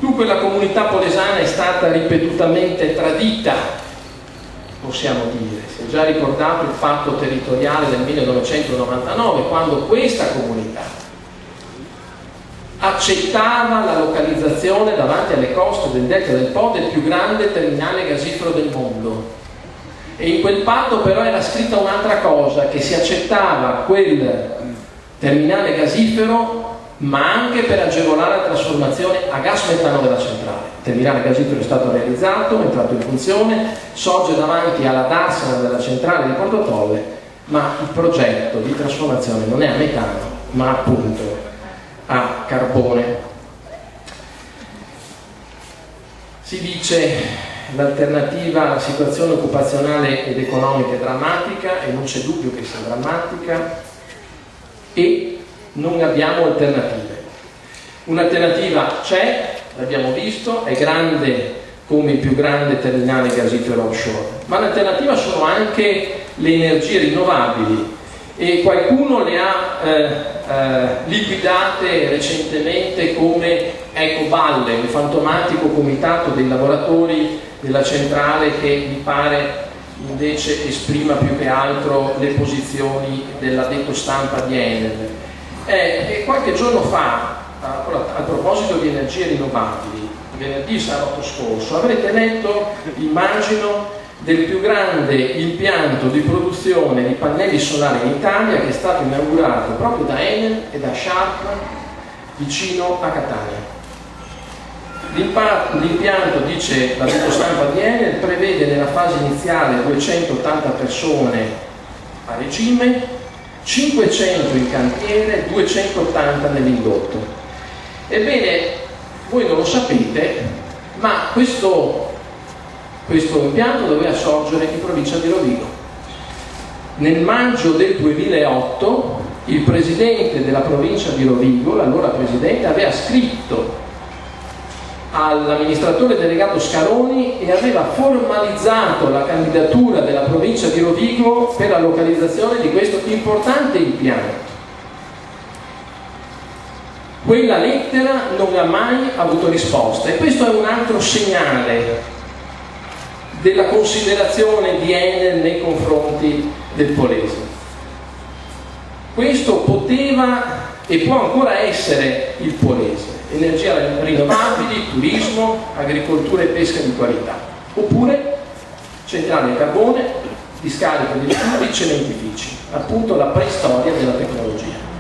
Dunque la comunità polesana è stata ripetutamente tradita, possiamo dire. Si è già ricordato il fatto territoriale del 1999, quando questa comunità accettava la localizzazione davanti alle coste del delta del Po del più grande terminale gasifero del mondo. E in quel patto però era scritta un'altra cosa, che si accettava quel terminale gasifero ma anche per agevolare la trasformazione a gas metano della centrale. Il terminale gasifero è stato realizzato, è entrato in funzione, sorge davanti alla darsena della centrale di Porto Tolle, ma il progetto di trasformazione non è a metano ma appunto a carbone. Si dice l'alternativa alla situazione occupazionale ed economica è drammatica, e non c'è dubbio che sia drammatica, e non abbiamo alternative. Un'alternativa c'è, l'abbiamo visto, è grande come il più grande terminale gasifero offshore, ma l'alternativa sono anche le energie rinnovabili, e qualcuno le ha liquidate recentemente come Ecoballe, il fantomatico comitato dei lavoratori della centrale che mi pare invece esprima più che altro le posizioni dell'addetto stampa di Enel. E qualche giorno fa, a proposito di energie rinnovabili, venerdì sabato scorso, avrete letto, immagino, del più grande impianto di produzione di pannelli solari in Italia, che è stato inaugurato proprio da Enel e da Sharp vicino a Catania. L'impianto, dice la stampa di Enel, prevede nella fase iniziale 280 persone a regime, 500 in cantiere, 280 nell'indotto. Ebbene, voi non lo sapete, ma questo impianto doveva sorgere in provincia di Rovigo. Nel maggio del 2008 il presidente della provincia di Rovigo, l'allora presidente, aveva scritto all'amministratore delegato Scaroni e aveva formalizzato la candidatura della provincia di Rovigo per la localizzazione di questo importante impianto. Quella lettera non ha mai avuto risposta, e questo è un altro segnale della considerazione di Enel nei confronti del Polese. Questo poteva e può ancora essere il Polese: energia rinnovabili, turismo, agricoltura e pesca di qualità, oppure centrali a carbone, discarica di rifiuti, cementifici, appunto la preistoria della tecnologia.